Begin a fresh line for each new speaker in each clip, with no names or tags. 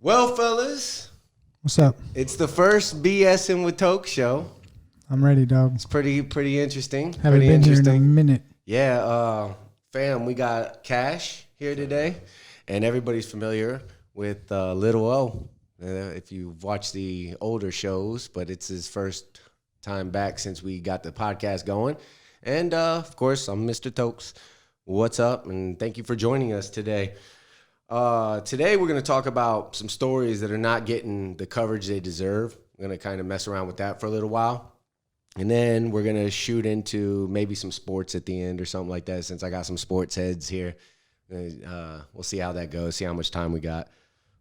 Well, fellas,
What's up?
it's the first BSing with Toke show.
I'm ready, dog.
It's pretty interesting.
Haven't
pretty
been here in a
interesting.
minute.
Yeah, fam, we got Cash here today, and everybody's familiar with Little O. If you've watched the older shows, but it's his first time back since we got the podcast going. And of course, I'm Mr. Tokes. What's up? And thank you for joining us today. Today we're going to talk about some stories that are not getting the coverage they deserve. We're going to kind of mess around with that for a little while. And then we're going to shoot into maybe some sports at the end or something like that, since I got some sports heads here. We'll see how that goes, see how much time we got.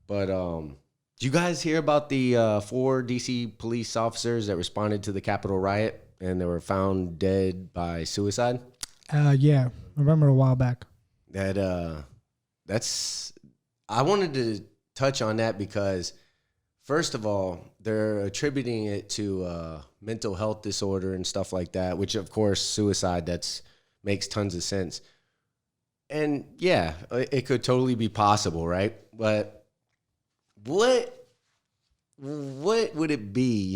But did you guys hear about the 4 D.C. police officers that responded to the Capitol riot and they were found dead by suicide?
Yeah, I remember a while back.
I wanted to touch on that because, first of all, they're attributing it to mental health disorder and stuff like that, which, of course, suicide, makes tons of sense. And, yeah, it could totally be possible, right? But what would it be,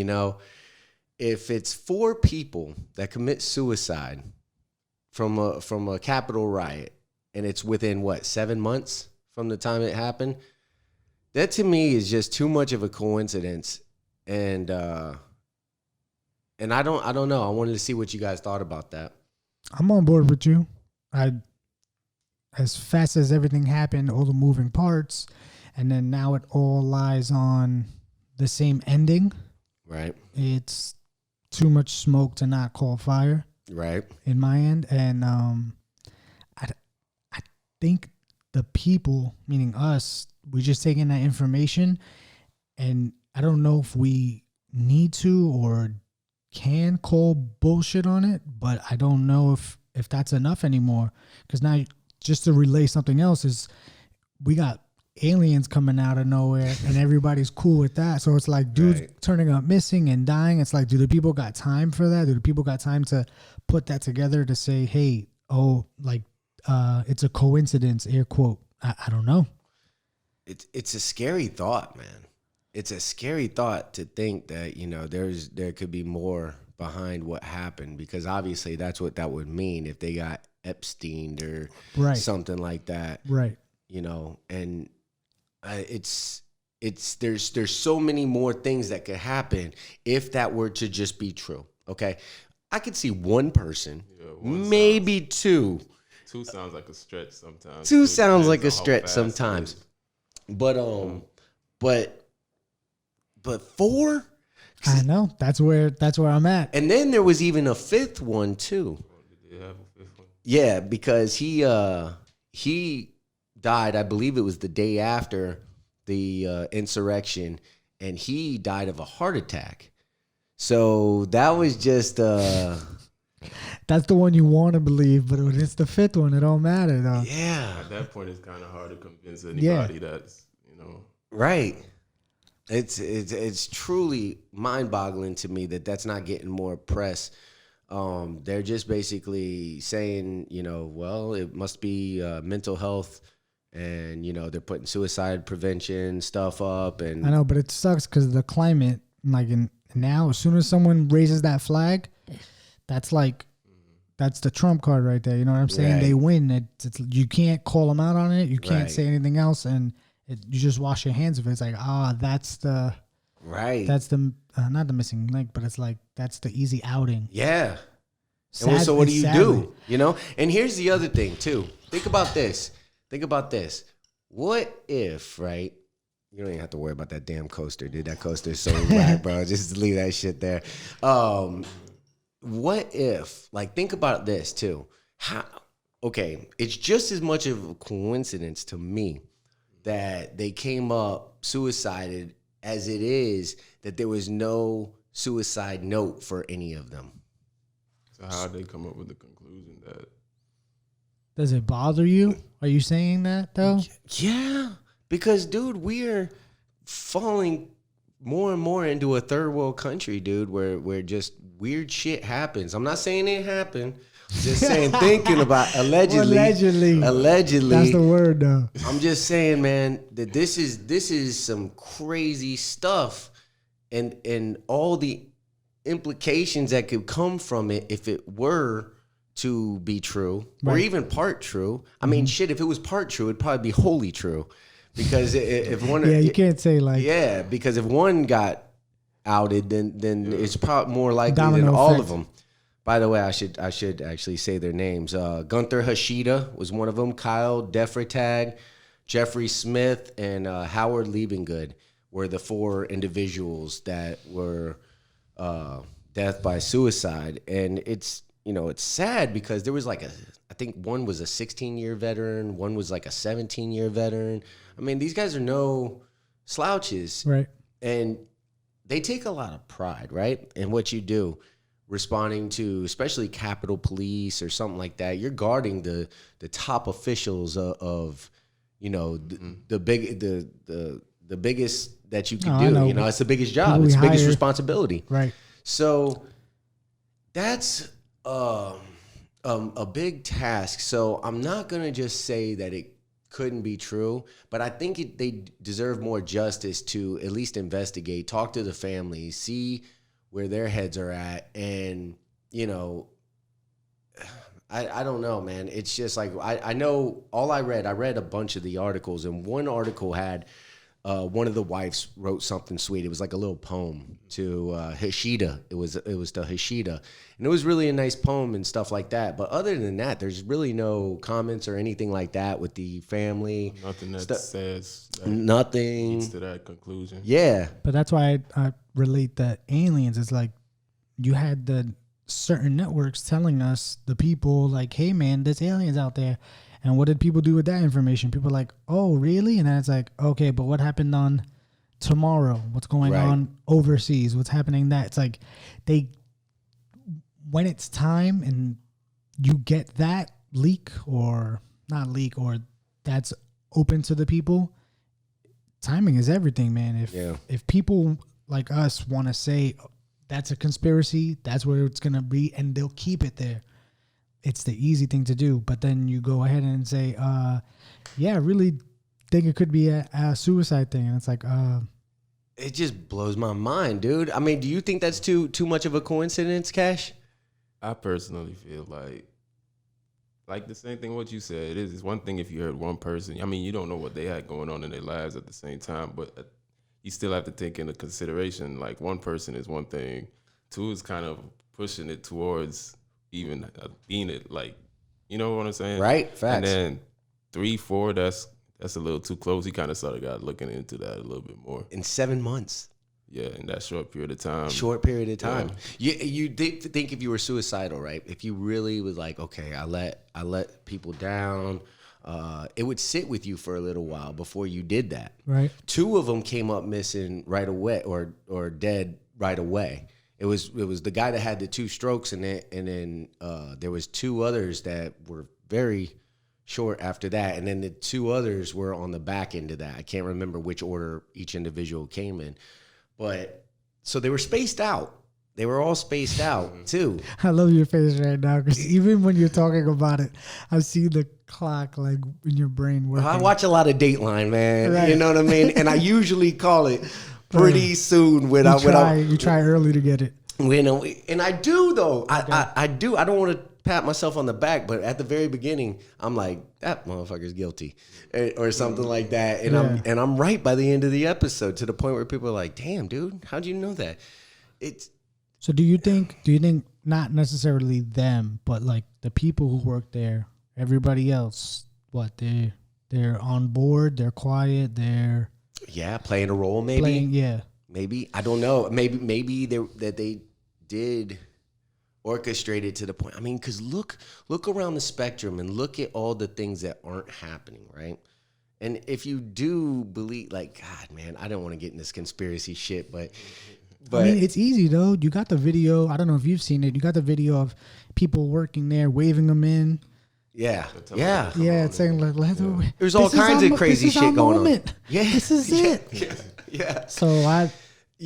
if it's 4 people that commit suicide from a Capitol riot, and it's within, 7 months from the time it happened? That to me is just too much of a coincidence. And I don't know. I wanted to see what you guys thought about that.
I'm on board with you. As fast as everything happened, all the moving parts, and then now it all lies on the same ending.
Right.
It's too much smoke to not call fire.
Right.
In my end. And I think the people, meaning us, we're just taking that information, and I don't know if we need to or can call bullshit on it, but I don't know if that's enough anymore. Because now, just to relay something else, is we got aliens coming out of nowhere and everybody's cool with that. So it's like dudes turning up missing and dying. It's like, do the people got time for that? Do the people got time to put that together to say, hey, it's a coincidence, air quote? I don't know.
It's a scary thought, man. It's a scary thought to think that, there could be more behind what happened, because obviously that's what that would mean if they got Epstein or something like that.
Right.
And there's so many more things that could happen if that were to just be true. Okay. I could see one person, maybe 2.
2 sounds like a stretch sometimes.
2 sounds like a stretch sometimes. But 4?
I know. That's where I'm at.
And then there was even a 5th one too.
Did they have a 5th one?
Yeah, because he died, I believe it was the day after the insurrection, and he died of a heart attack. So that was just
that's the one you want to believe, but when it's the 5th one, it don't matter though.
Yeah.
At that point, it's kind of hard to convince anybody that's,
Right. It's truly mind-boggling to me that that's not getting more press. They're just basically saying, it must be mental health, and they're putting suicide prevention stuff up. And
I know, but it sucks because the climate, now, as soon as someone raises that flag, that's the trump card right there. You know what I'm saying?
Right.
They win. You can't call them out on it. You can't say anything else, and you just wash your hands of it. It's like, that's the That's the not the missing link, but it's like that's the easy outing.
Yeah. So what do you do? And here's the other thing too. Think about this. What if, right? You don't even have to worry about that damn coaster, dude. That coaster's so whack, bro. Just leave that shit there. What if, think about this too. It's just as much of a coincidence to me that they came up suicided as it is that there was no suicide note for any of them.
So how did they come up with the conclusion that?
Does it bother you? Are you saying that though?
Yeah, because dude, we're falling more and more into a third world country, dude, where just weird shit happens. I'm not saying it happened, Just saying, thinking about allegedly.
That's the word, though.
I'm just saying, man, that this is some crazy stuff, and all the implications that could come from it if it were to be true, or even part true. I mean, shit, if it was part true, it'd probably be wholly true, because if one,
you can't say like,
because if one got outed, then it's probably more likely
Domino
than all
effect.
of them. By the way, I should actually say their names. Gunther Hashida was one of them. Kyle Defretag, Jeffrey Smith, and Howard Liebengood were the 4 individuals that were death by suicide. And it's sad because there was like I think one was a 16-year veteran, one was like a 17-year veteran. I mean, these guys are no slouches,
right?
And they take a lot of pride, right, in what you do. Responding to especially Capitol Police or something like that, you're guarding the top officials of the biggest that you can do. It's the biggest job, it's the biggest responsibility,
right?
So that's a big task. So I'm not gonna just say that it couldn't be true, but I think they deserve more justice to at least investigate, talk to the families, see where their heads are at. And, I don't know, man. It's just like, I know I read a bunch of the articles, and one article had one of the wives wrote something sweet. It was like a little poem to Hashida. It was to Hashida. And it was really a nice poem and stuff like that. But other than that, there's really no comments or anything like that with the family.
Nothing that says that
nothing
leads to that conclusion.
Yeah.
But that's why I relate that aliens. It's like you had the certain networks telling us, the people, like, hey, man, there's aliens out there. And what did people do with that information? People are like, oh, really? And then it's like, okay, but what happened on tomorrow? What's going on overseas? What's happening that? It's like when it's time and you get that leak or not leak or that's open to the people, timing is everything, man. If people like us want to say that's a conspiracy, that's where it's going to be, and they'll keep it there. It's the easy thing to do. But then you go ahead and say, I really think it could be a suicide thing. And it's like,
it just blows my mind, dude. I mean, do you think that's too much of a coincidence, Cash?
I personally feel like the same thing what you said. It's one thing if you heard one person. I mean, you don't know what they had going on in their lives at the same time, but you still have to take into consideration, like, one person is one thing. Two is kind of pushing it towards even being it, like, you know what I'm saying?
Right, facts.
And then 3, 4, that's a little too close. He kind of started got looking into that a little bit more.
In 7 months.
Yeah, in that short period of time.
Yeah. You think if you were suicidal, right? If you really was like, okay, I let people down, it would sit with you for a little while before you did that.
Right.
2 of them came up missing right away or dead right away. It was the guy that had the 2 strokes and then there was 2 others that were very short after that, and then the 2 others were on the back end of that. I can't remember which order each individual came in. But so they were spaced out. They were all spaced out too.
I love your face right now because even when you're talking about it, I see the clock like in your brain working.
I watch a lot of Dateline, man.
Right.
You know what I mean? And I usually call it pretty soon
you try early to get it.
And I do though. I do. I don't want to pat myself on the back, but at the very beginning, I'm like, that motherfucker's guilty, or something like that. And I'm right by the end of the episode, to the point where people are like, damn, dude, how'd you know that?
So do you think not necessarily them, but like the people who work there, everybody else, what they're on board, they're quiet, they're
playing a role, maybe. Maybe, I don't know. Maybe they did orchestrate it to the point. I mean, because look around the spectrum and look at all the things that aren't happening, right? And if you do believe, like, God, man, I don't want to get in this conspiracy shit, but
I mean, it's easy though. You got the video. I don't know if you've seen it. You got the video of people working there, waving them in.
Yeah.
It's saying like,
there's all kinds of crazy shit going on.
Yeah, this is it.
Yeah.
So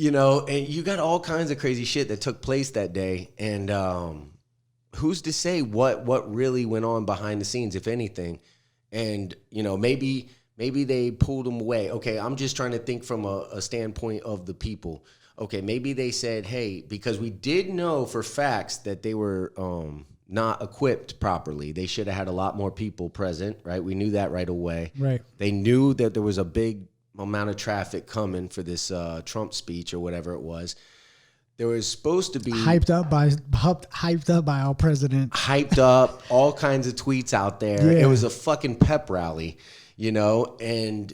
and you got all kinds of crazy shit that took place that day, and who's to say what really went on behind the scenes, if anything? And, you know, maybe they pulled them away. Okay, I'm just trying to think from a standpoint of the people. Okay, maybe they said, hey, because we did know for facts that they were not equipped properly. They should have had a lot more people present, right? We knew that right away.
Right.
They knew that there was a big amount of traffic coming for this Trump speech or whatever it was. There was supposed to be
hyped up by our president.
Hyped up, all kinds of tweets out there.
Yeah.
It was a fucking pep rally, you know, and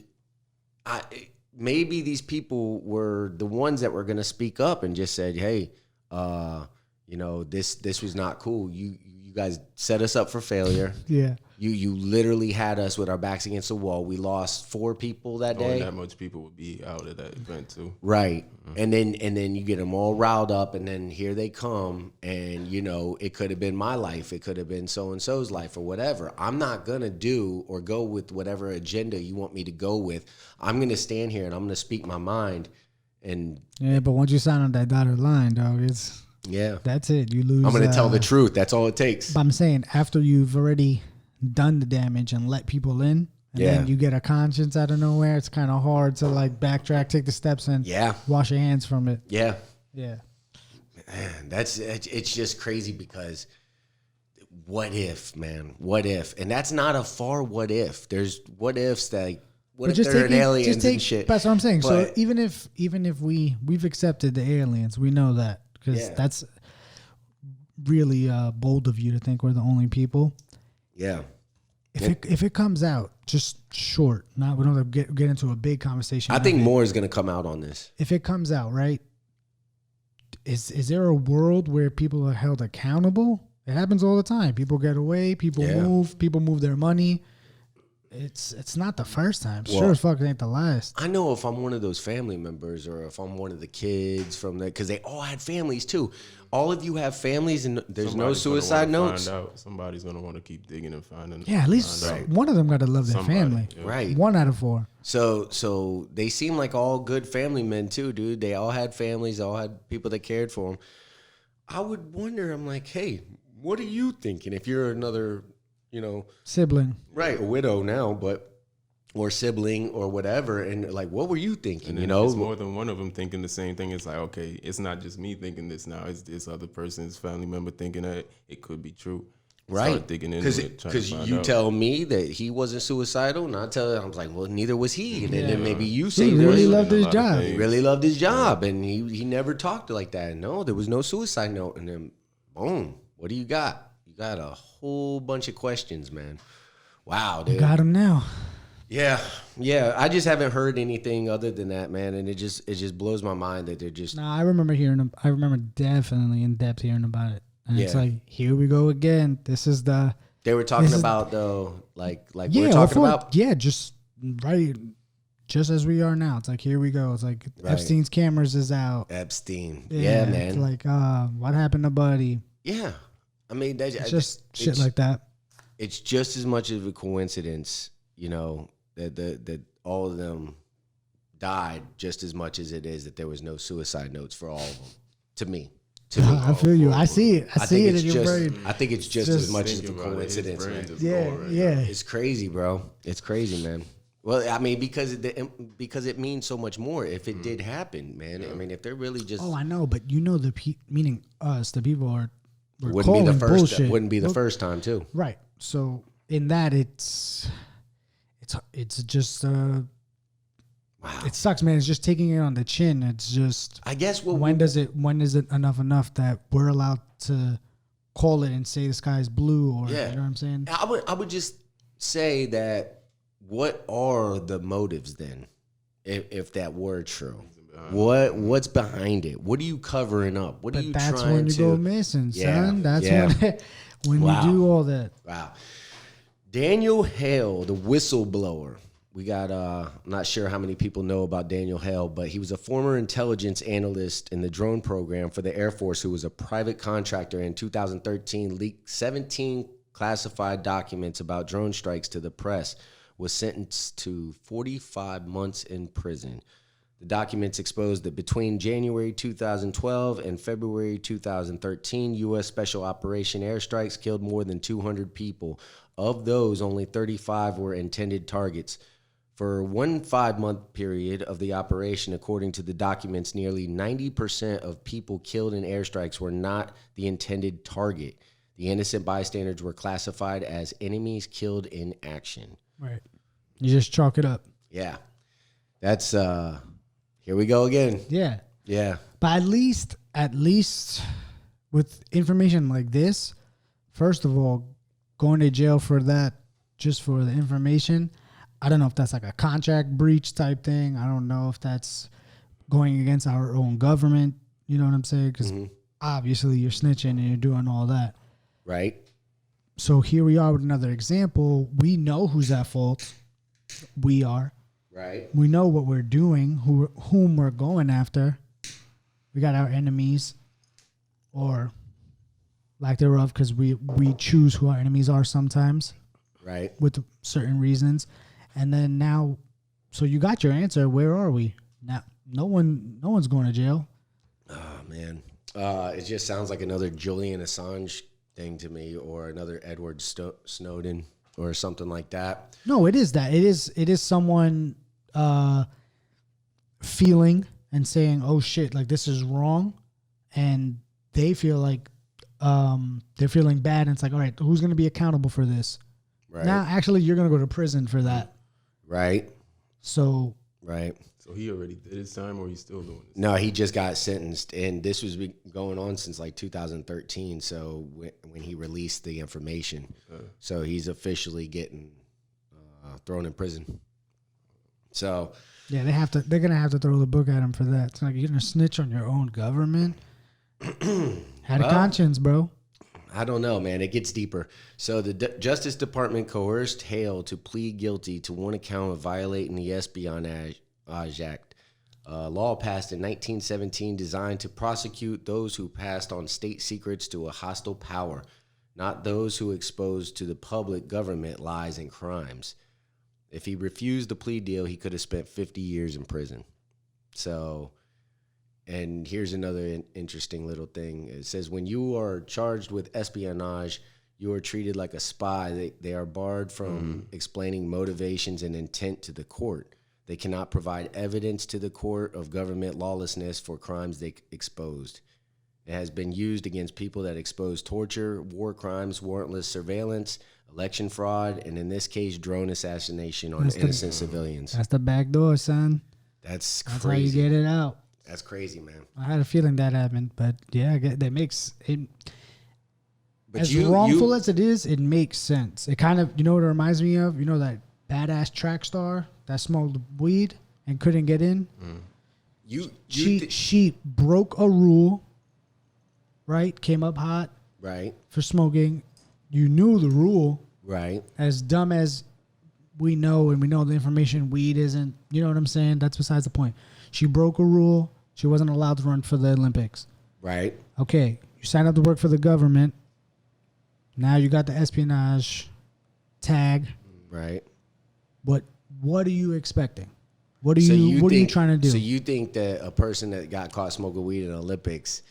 maybe these people were the ones that were going to speak up and just said, hey, you know, this was not cool. You guys set us up for failure.
Yeah.
You literally had us with our backs against the wall. We lost 4 people that day.
And that much people would be out at that event too.
Right. And then you get them all riled up, and then here they come, and you know, it could have been my life, it could have been so-and-so's life or whatever. I'm not going to do or go with whatever agenda you want me to go with. I'm going to stand here and I'm going to speak my mind. And
yeah, but once you sign on that dotted line, dog, that's it. You lose.
I'm going to tell the truth. That's all it takes.
But I'm saying after you've already done the damage and let people in, and then you get a conscience out of nowhere, it's kind of hard to like backtrack, take the steps, and wash your hands from it.
Yeah.
Yeah.
Man, it's just crazy because what if, man? What if? And that's not a far what if. There's what ifs that what if they're aliens and shit.
That's what I'm saying. But, so even if we've accepted the aliens, we know that because that's really bold of you to think we're the only people.
Yeah.
If it comes out, just short, we don't have to get into a big conversation.
I think more is going to come out on this.
If it comes out, right, is there a world where people are held accountable? It happens all the time. People get away, people move their money. It's not the first time. Sure as fuck it ain't the last.
I know if I'm one of those family members or if I'm one of the kids from the, because they all had families too. All of you have families and there's no suicide notes.
Somebody's going to want to keep digging and finding.
Yeah, at least one of them got to love their family.
Yeah.
Right.
1 out of 4.
So they seem like all good family men too, dude. They all had families, all had people that cared for them. I would wonder, I'm like, hey, what are you thinking if you're another, you know,
sibling,
right? A widow now, or sibling or whatever. And like, what were you thinking? You know,
it's more than one of them thinking the same thing. It's like, okay, it's not just me thinking this now. It's this other person's family member thinking that it could be true.
Right.
Because
you tell me that he wasn't suicidal, and I'm like, well, neither was he. And then maybe you say
he really loved his job.
He really loved his job, and he never talked like that. No, there was no suicide note. And then, boom, what do you got? You got a whole bunch of questions, man. Wow, dude.
You got him now.
Yeah. I just haven't heard anything other than that, man, and it just blows my mind that they're just.
I remember definitely in depth hearing about it, and it's like, here we go again. This is the.
They were talking about though, like we're talking about.
Just as we are now. It's like, here we go. It's like Epstein's cameras is out.
Epstein, yeah man.
It's like, what happened to Buddy?
Yeah, I mean,
it's just shit like that.
It's just as much of a coincidence, you know, that all of them died just as much as it is that there was no suicide notes for all of them. To me.
I feel you. I see it. I see it in your brain.
I think it's just as much of a coincidence, man.
Yeah.
It's crazy, bro. It's crazy, man. Well, I mean, because it means so much more if it did happen, man. Yeah. I mean, if they're really just.
Oh, I know, but you know meaning us, the people
wouldn't be the first. Bullshit. Wouldn't be the first time too.
Right. So in that, it's just. Wow. It sucks, man. It's just taking it on the chin. It's just.
I guess.
When is it enough that we're allowed to call it and say the sky is blue, or you know what I'm saying?
I would just say that. What are the motives then, if that were true? What's behind it? What are you covering up? What are you trying to? That's
when you go missing, son. That's when you do all that.
Wow. Daniel Hale, the whistleblower. We got, I'm not sure how many people know about Daniel Hale, but he was a former intelligence analyst in the drone program for the Air Force who was a private contractor. In 2013, leaked 17 classified documents about drone strikes to the press, was sentenced to 45 months in prison. The documents exposed that between January 2012 and February 2013, U.S. Special Operation airstrikes killed more than 200 people. Of those, only 35 were intended targets. For one 5-month period of the operation, according to the documents, nearly 90% of people killed in airstrikes were not the intended target. The innocent bystanders were classified as enemies killed in action.
Right. You just chalk it up.
Yeah. That's, here we go again.
Yeah.
Yeah.
But at least with information like this, first of all, going to jail for that, just for the information, I don't know if that's like a contract breach type thing. I don't know if that's going against our own government. You know what I'm saying? Because obviously you're snitching and you're doing all that.
Right.
So here we are with another example. We know who's at fault. We are.
Right.
We know what we're doing, whom we're going after. We got our enemies, or lack thereof, because we choose who our enemies are sometimes.
Right.
With certain reasons. And then now, so you got your answer. Where are we now? No one's going to jail.
Oh man, it just sounds like another Julian Assange thing to me, or another Edward Snowden, or something like that.
No, it is that. It is someone feeling and saying, "Oh shit, like this is wrong," and they feel like they're feeling bad. And it's like, all right, who's going to be accountable for this?
Right.
Now, actually, you're going to go to prison for that.
Right.
So.
Right.
So he already did his time, or he's still doing this?
No, he just got sentenced, and this was going on since like 2013. So when he released the information, so he's officially getting thrown in prison. So
Yeah, they're gonna have to throw the book at him for that. It's like, you're gonna snitch on your own government. Had a conscience, bro.
I don't know, man. It gets deeper. So the Justice Department coerced Hale to plead guilty to one account of violating the Espionage Act, a law passed in 1917 designed to prosecute those who passed on state secrets to a hostile power, not those who exposed to the public government lies and crimes. If he refused the plea deal, he could have spent 50 years in prison. So, and here's another interesting little thing. It says, when you are charged with espionage, you are treated like a spy. They are barred from explaining motivations and intent to the court. They cannot provide evidence to the court of government lawlessness for crimes they exposed. It has been used against people that expose torture, war crimes, warrantless surveillance, election fraud, and in this case, drone assassination on innocent civilians.
That's the back door, son.
That's
That's
crazy.
how you get it out.
That's crazy, man.
I had a feeling that happened, but yeah, that makes it.
But
as wrongful as it is, it makes sense. It kind of, you know what it reminds me of? You know that badass track star that smoked weed and couldn't get in? She broke a rule, right? Came up hot.
Right.
For smoking. You knew the rule.
Right.
As dumb as we know, and we know the information, weed isn't, you know what I'm saying? That's besides the point. She broke a rule. She wasn't allowed to run for the Olympics.
Right.
Okay. You signed up to work for the government. Now you got the espionage tag.
Right.
What are you expecting? What are you trying to do?
So you think that a person that got caught smoking weed in the Olympics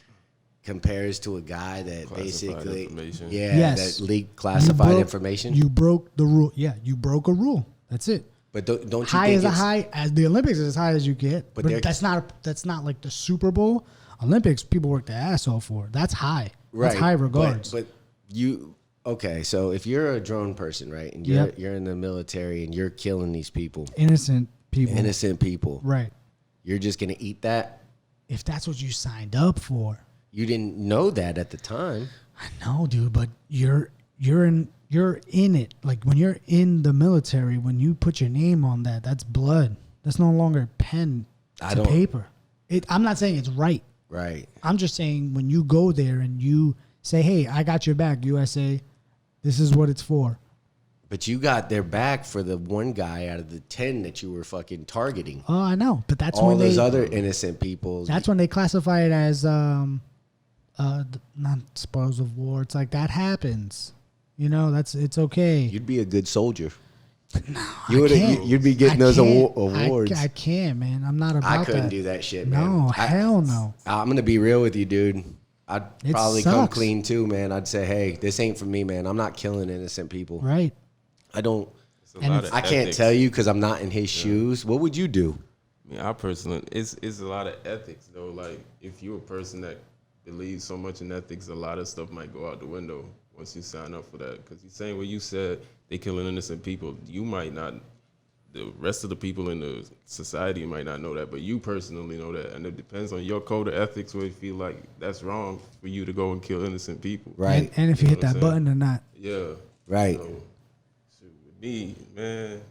compares to a guy that
Classified
basically,
information.
that leaked classified information?
You broke the rule. Yeah, you broke a rule. That's it.
But don't you
high
think
as a high as the Olympics is as high as you get. But that's not like the Super Bowl. Olympics, people work their ass off for. That's high.
Right.
That's high regards.
But you okay? So if you're a drone person, right, and you're in the military and you're killing these people,
innocent people,
right? You're just gonna eat that
if that's what you signed up for.
You didn't know that at the time.
I know, dude, but you're in it. Like when you're in the military, when you put your name on that, that's blood. That's no longer pen to paper. I'm not saying it's right.
Right.
I'm just saying when you go there and you say, "Hey, I got your back, USA. This is what it's for."
But you got their back for the one guy out of the 10 that you were fucking targeting.
Oh, I know, but that's
all
when
those other innocent people.
That's when they classify it as not spoils of war. It's like that happens. You know, it's okay.
You'd be a good soldier. You'd be getting those awards.
I can't, man. I'm not about that.
I couldn't do that shit, man.
No, hell no.
I'm gonna be real with you, dude. I'd probably come
sucks.
clean too, man. I'd say, hey, this ain't for me, man. I'm not killing innocent people.
Right.
I don't.
It's a lot of
I can't
ethics.
tell you because I'm not in his shoes. What would you do?
I mean, I personally, it's a lot of ethics though. Like, if you're a person that believes so much in ethics, a lot of stuff might go out the window once you sign up for that. Because you're saying what you said, they killing innocent people. You might not. The rest of the people in the society might not know that, but you personally know that, and it depends on your code of ethics where you feel like that's wrong for you to go and kill innocent people.
Right.
And if you hit that
what I'm
button or not.
Yeah.
Right.
So, shoot, with me, man,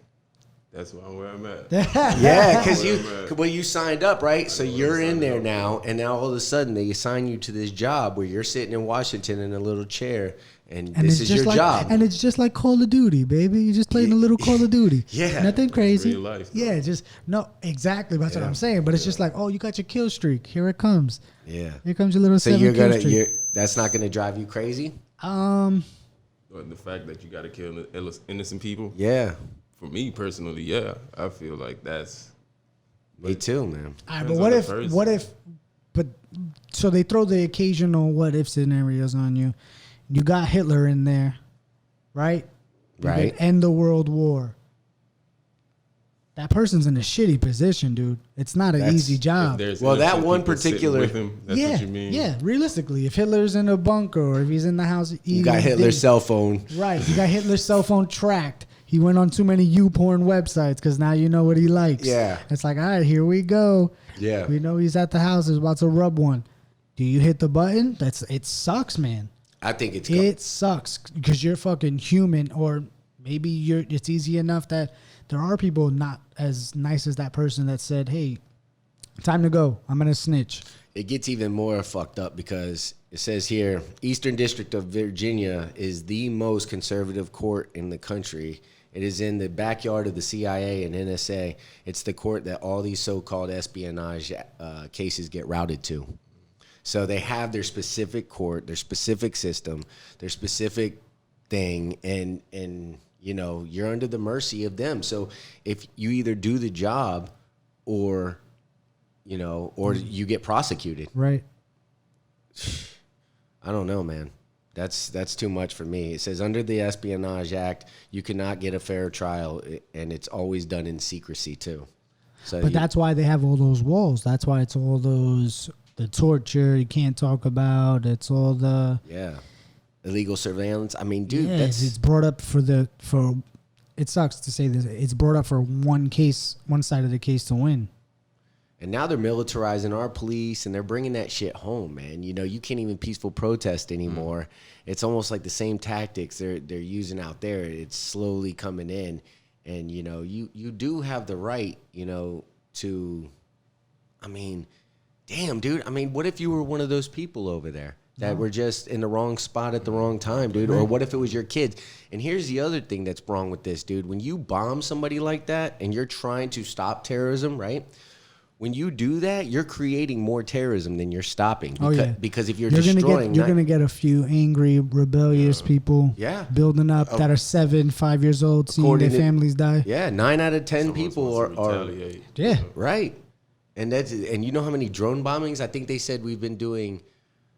that's where I'm at.
Yeah, because you signed up, right? So you're in there now, and now all of a sudden they assign you to this job where you're sitting in Washington in a little chair, and this is your job.
And it's just like Call of Duty, baby. You're just playing a little Call of Duty.
Yeah.
Nothing crazy.
Real life,
yeah, just no, exactly. That's what I'm saying. But it's just like, oh, you got your kill streak. Here it comes.
Yeah.
Here comes your little
So
7 kill streak.
that's not gonna drive you crazy.
But the fact that you got to kill innocent people,
Yeah.
for me personally, yeah, I feel like that's.
Me too, man.
All right,
Depends
but
on the
what if, but so they throw the occasional what if scenarios on you. You got Hitler in there, right? You
Right.
could end the world war. That person's in a shitty position, dude. It's not an easy job.
Well, that one particular-
with him, that's
yeah,
what you mean.
yeah. Realistically, if Hitler's in a bunker or if he's in the house,
You got Hitler's cell phone.
Right. You got Hitler's cell phone tracked. He went on too many YouPorn websites because now you know what he likes.
Yeah.
It's like, all right, here we go.
Yeah.
We know he's at the house. He's about to rub one. Do you hit the button? It sucks, man.
I think it's
It sucks because you're fucking human, or maybe it's easy enough that there are people not as nice as that person that said, hey, time to go. I'm going to snitch.
It gets even more fucked up because it says here, Eastern District of Virginia is the most conservative court in the country. It is in the backyard of the CIA and NSA. It's the court that all these so-called espionage cases get routed to. So they have their specific court, their specific system, their specific thing, and you know, you're under the mercy of them. So if you either do the job or, you know, or you get prosecuted.
Right.
I don't know, man. That's too much for me. It says under the Espionage Act, you cannot get a fair trial, and it's always done in secrecy too. So
But that's why they have all those walls. That's why it's all those, the torture you can't talk about. It's all the
illegal surveillance. I mean, dude,
it's brought up for it sucks to say this. It's brought up for one side of the case to win.
and now they're militarizing our police, and they're bringing that shit home, man. You know, you can't even peaceful protest anymore. It's almost like the same tactics they're using out there. It's slowly coming in, and you know, you do have the right, you know, to. I mean, damn, dude. I mean, what if you were one of those people over there that were just in the wrong spot at the wrong time, dude? Or what if it was your kids? And here's the other thing that's wrong with this, dude. When you bomb somebody like that and you're trying to stop terrorism, right? When you do that, you're creating more terrorism than you're stopping. Because if you're destroying...
You're going to get a few angry, rebellious people building up that are 5 years old, seeing their families die.
Yeah, 9 out of 10 people are...
Yeah.
Right. And you know how many drone bombings? I think they said we've been doing...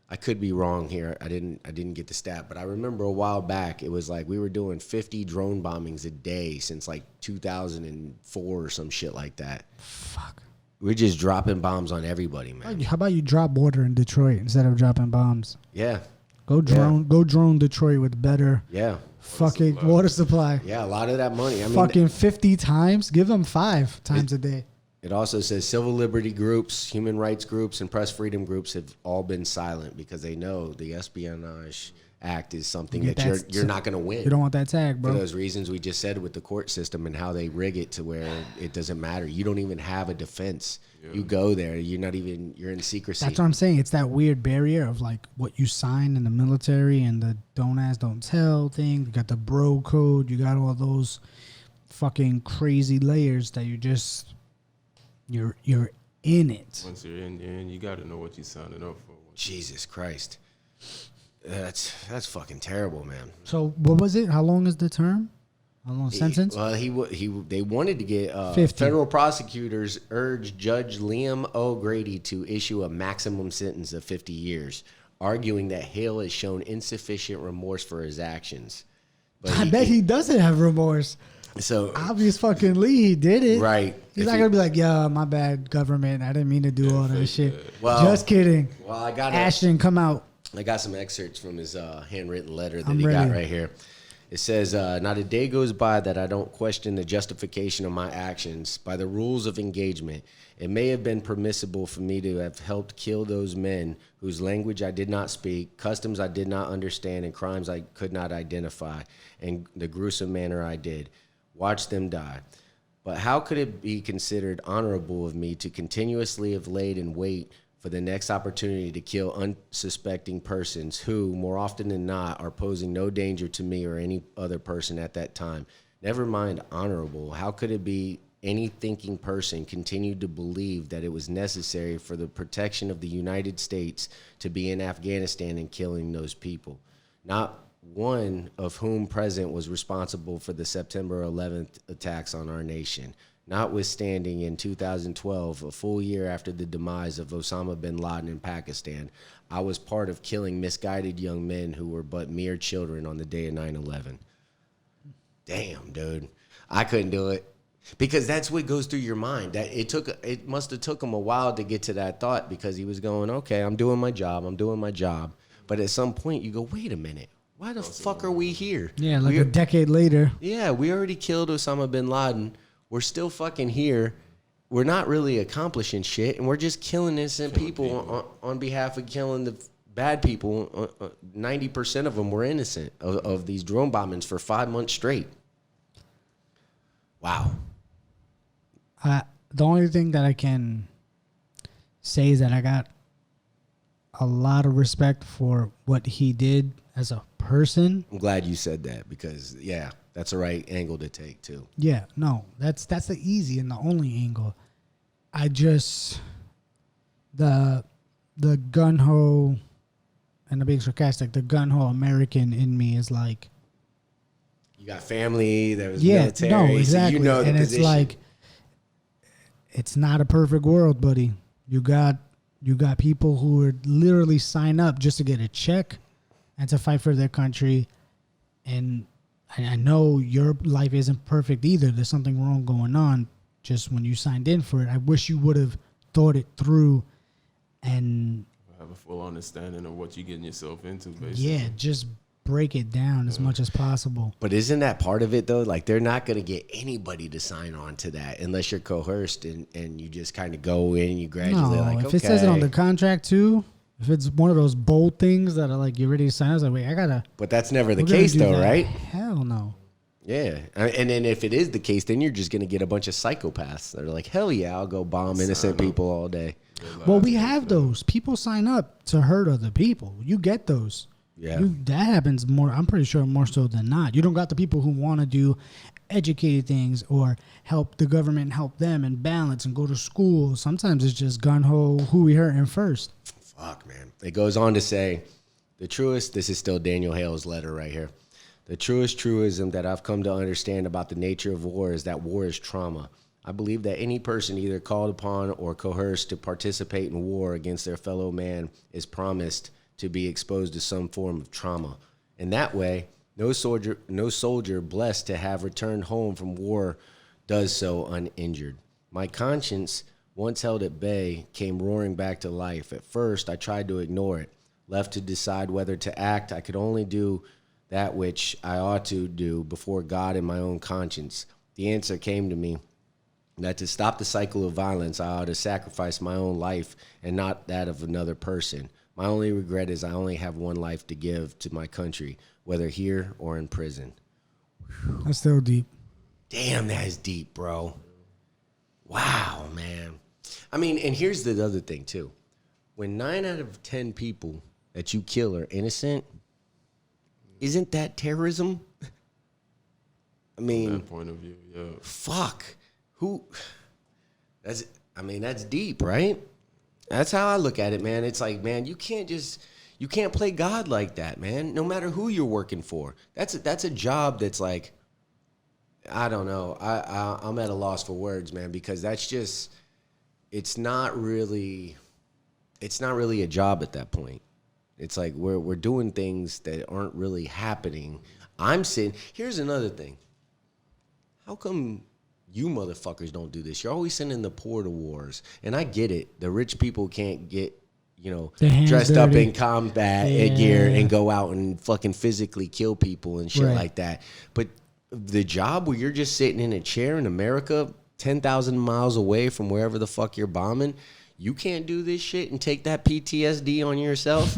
I could be wrong here. I didn't get the stat, but I remember a while back it was like we were doing 50 drone bombings a day since like 2004 or some shit like that.
Fuck.
We're just dropping bombs on everybody, man.
How about you drop water in Detroit instead of dropping bombs?
Yeah.
Go drone Detroit with better fucking water supply.
Yeah, a lot of that money. I mean,
fucking 50 times. Give them 5 times a day.
It also says civil liberty groups, human rights groups, and press freedom groups have all been silent because they know the Espionage Act is something that you're not going to win.
You don't want that tag, bro.
For those reasons we just said with the court system and how they rig it to where it doesn't matter. You don't even have a defense. Yeah. You go there, you're in secrecy.
That's what I'm saying. It's that weird barrier of like what you sign in the military and the don't ask, don't tell thing. You got the bro code. You got all those fucking crazy layers that you just... You're in it.
Once you're in there, you got to know what you're signing up for.
Jesus Christ, that's fucking terrible, man.
So what was it? How long is the term? How long sentence?
Well, they wanted to get
50.
Federal prosecutors urged Judge Liam O. Grady to issue a maximum sentence of 50 years, arguing that Hale has shown insufficient remorse for his actions. But
I bet he doesn't have remorse.
So
Obvious fucking Lee, he did it.
right.
He's not gonna be like, yeah, my bad, government. I didn't mean to do all that shit.
Well,
Just kidding.
Well, I got
Ashton, come out.
I got some excerpts from his handwritten letter that
I'm
he
ready.
got right here. It says, not a day goes by that I don't question the justification of my actions by the rules of engagement. It may have been permissible for me to have helped kill those men whose language I did not speak, customs I did not understand, and crimes I could not identify, and the gruesome manner I did. Watch them die. But how could it be considered honorable of me to continuously have laid in wait for the next opportunity to kill unsuspecting persons who, more often than not, are posing no danger to me or any other person at that time? Never mind honorable. How could it be any thinking person continued to believe that it was necessary for the protection of the United States to be in Afghanistan and killing those people? Not one of whom present was responsible for the September 11th attacks on our nation. Notwithstanding, in 2012, a full year after the demise of Osama bin Laden in Pakistan, I was part of killing misguided young men who were but mere children on the day of 9/11. Damn, dude. I couldn't do it. Because that's what goes through your mind. That it must have took him a while to get to that thought, because he was going, okay, I'm doing my job. But at some point you go, wait a minute. Why the fuck are we here?
Yeah, like a decade later.
Yeah, we already killed Osama bin Laden. We're still fucking here. We're not really accomplishing shit, and we're just killing innocent people on behalf of killing the bad people. 90% of them were innocent of these drone bombings for 5 months straight. Wow.
The only thing that I can say is that I got a lot of respect for what he did as a person.
I'm glad you said that, because, yeah, that's the right angle to take, too.
Yeah, no, that's the easy and the only angle. I just, the gun-ho, and I'm being sarcastic, the gun-ho American in me is like,
You got family, there was
yeah,
military.
no,
so
exactly.
you know the
and
position.
It's like, it's not a perfect world, buddy. You got people who would literally sign up just to get a check and to fight for their country. And I know your life isn't perfect either. There's something wrong going on. Just when you signed in for it, I wish you would have thought it through and
have a full understanding of what you're getting yourself into, basically.
yeah, just break it down as much as possible.
But isn't that part of it, though? Like, they're not going to get anybody to sign on to that unless you're coerced and you just kind of go in, you gradually
No,
like,
if
okay.
it says it on the contract too, if it's one of those bold things that are like, you're ready to sign, I was like, wait, I gotta.
But that's never the
we're gonna
case,
do
though,
that.
right?
Hell no.
Yeah. And then if it is the case, then you're just going to get a bunch of psychopaths that are like, hell yeah, I'll go bomb innocent people all day.
Well, we have those. People sign up to hurt other people. You get those.
Yeah.
That happens more, I'm pretty sure, more so than not. You don't got the people who want to do educated things or help the government help them and balance and go to school. Sometimes it's just gun-ho, who we hurting first.
Fuck, man. It goes on to say, this is still Daniel Hale's letter right here. The truest truism that I've come to understand about the nature of war is that war is trauma. I believe that any person either called upon or coerced to participate in war against their fellow man is promised to be exposed to some form of trauma. In that way, no soldier blessed to have returned home from war does so uninjured. My conscience, once held at bay, came roaring back to life. At first, I tried to ignore it. Left to decide whether to act, I could only do that which I ought to do before God and my own conscience. The answer came to me that to stop the cycle of violence, I ought to sacrifice my own life and not that of another person. My only regret is I only have one life to give to my country, whether here or in prison.
That's still deep.
Damn, that is deep, bro. Wow, man. I mean, and here's the other thing, too. When 9 out of 10 people that you kill are innocent, isn't that terrorism? I mean,
From that point of view, yeah.
fuck. That's deep, right? That's how I look at it, man. It's like, man, you can't play God like that, man. No matter who you're working for. That's a job that's like, I don't know. I'm at a loss for words, man, because that's just it's not really a job at that point. It's like we're doing things that aren't really happening. I'm sitting. Here's another thing. How come you motherfuckers don't do this? You're always sending the poor to wars, and I get it. The rich people can't get dressed
dirty.
up in combat gear and go out and fucking physically kill people and shit like that. But the job where you're just sitting in a chair in America, 10,000 miles away from wherever the fuck you're bombing. You can't do this shit and take that PTSD on yourself.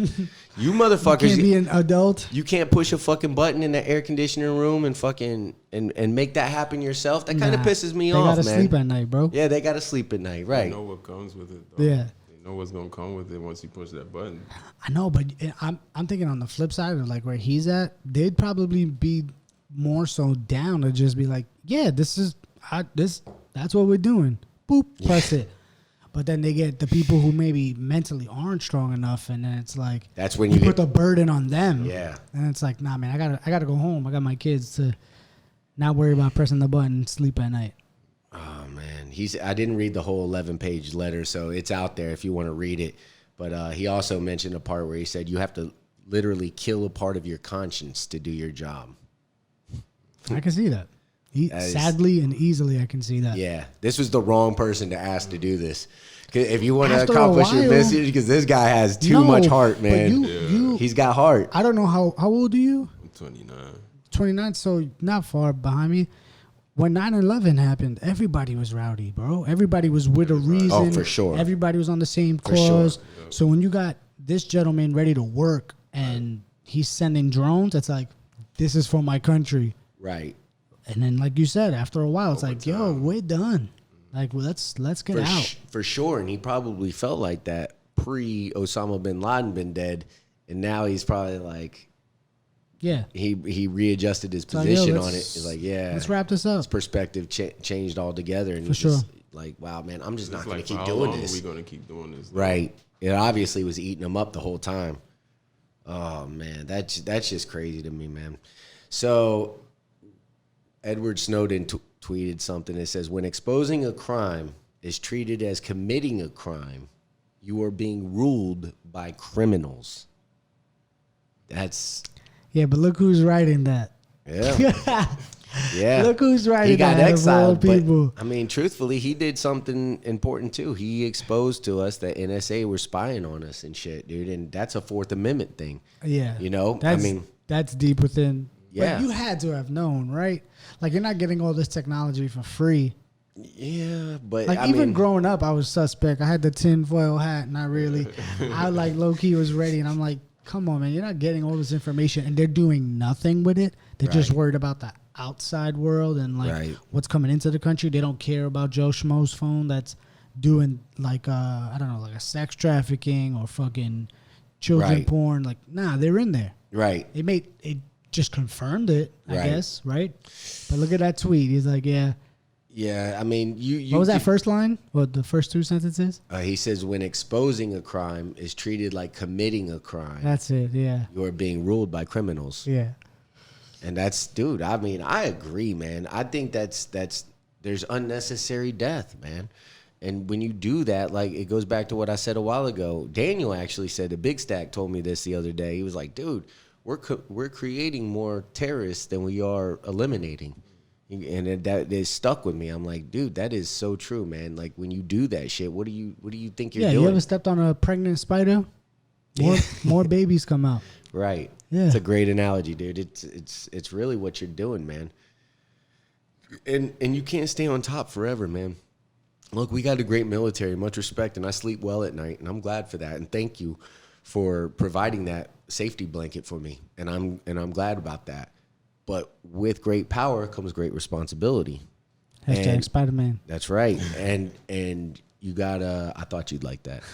You motherfuckers
You can't be an adult.
You can't push a fucking button in the air conditioning room and fucking and make that happen yourself. That kind of pisses me off, man.
They gotta sleep at night, bro.
Yeah, they gotta sleep at night, right?
They know what comes with it, though.
Yeah.
They know what's gonna come with it once you push that button.
I know, but I'm thinking on the flip side of like where he's at, they'd probably be more so down to just be like, yeah, that's what we're doing. Boop, press it. But then they get the people who maybe mentally aren't strong enough, and then it's like
that's when
you put the burden on them.
Yeah,
and it's like, nah, man, I gotta go home. I got my kids to not worry about pressing the button and sleep at night.
Oh man, I didn't read the whole 11-page letter, so it's out there if you want to read it. But he also mentioned a part where he said you have to literally kill a part of your conscience to do your job.
I can see that. Sadly and easily, I can see that.
Yeah, this was the wrong person to ask to do this. If you want to accomplish your mission, because this guy has too much heart, man. He's got heart.
I don't know how old are you?
I'm 29.
29, so not far behind me. When 9/11 happened, everybody was rowdy, bro. Everybody was with a reason.
Oh, for sure.
Everybody was on the same cause. Sure. So when you got this gentleman ready to work and he's sending drones, it's like, this is for my country.
Right.
And then, like you said, after a while, it's like, yo, we're done. Like, well, let's get out.
For sure. And he probably felt like that pre-Osama bin Laden been dead. And now he's probably like,
yeah,
he readjusted his position on it. He's like, yeah,
let's wrap this up.
His perspective changed altogether. And
for sure.
Just like, wow, man, I'm just not going to keep doing this.
How long are we going to keep doing this?
Right. It obviously was eating him up the whole time. Oh, man, that's just crazy to me, man. So Edward Snowden tweeted something that says, when exposing a crime is treated as committing a crime, you are being ruled by criminals. That's...
Yeah, but look who's writing that.
Yeah. Yeah.
Look who's writing
he got
that.
Exiled,
people.
But, I mean, truthfully, he did something important, too. He exposed to us that NSA were spying on us and shit, dude. And that's a Fourth Amendment thing.
Yeah.
You know?
That's deep within...
Yeah.
But you had to have known, right? Like, you're not getting all this technology for free.
Yeah, but
like, even growing up, I was suspect. I had the tinfoil hat, not really. I like low key was ready, and I'm like, come on, man, you're not getting all this information, and they're doing nothing with it. They're just worried about the outside world and like what's coming into the country. They don't care about Joe Schmo's phone that's doing like I don't know, like a sex trafficking or fucking children porn. Like, nah, they're in there.
Right.
It just confirmed it, I guess, right? But look at that tweet. He's like, yeah.
Yeah, I mean, you
what was that first line? What, the first two sentences?
He says, when exposing a crime is treated like committing a crime.
That's it, yeah.
You are being ruled by criminals.
Yeah.
And that's, dude, I mean, I agree, man. I think that's there's unnecessary death, man. And when you do that, like, it goes back to what I said a while ago. Daniel actually said, the Big Stack told me this the other day. He was like, dude, we're creating more terrorists than we are eliminating. And that is stuck with me. I'm like, dude, that is so true, man. Like, when you do that shit, what do you think you're doing?
Yeah, you ever stepped on a pregnant spider? More babies come out.
Right.
Yeah.
It's a great analogy, dude. It's really what you're doing, man. And you can't stay on top forever, man. Look, we got a great military, much respect, and I sleep well at night, and I'm glad for that. And thank you for providing that safety blanket for me. And I'm glad about that. But with great power comes great responsibility.
Hashtag Spider-Man.
That's right. And you gotta, I thought you'd like that,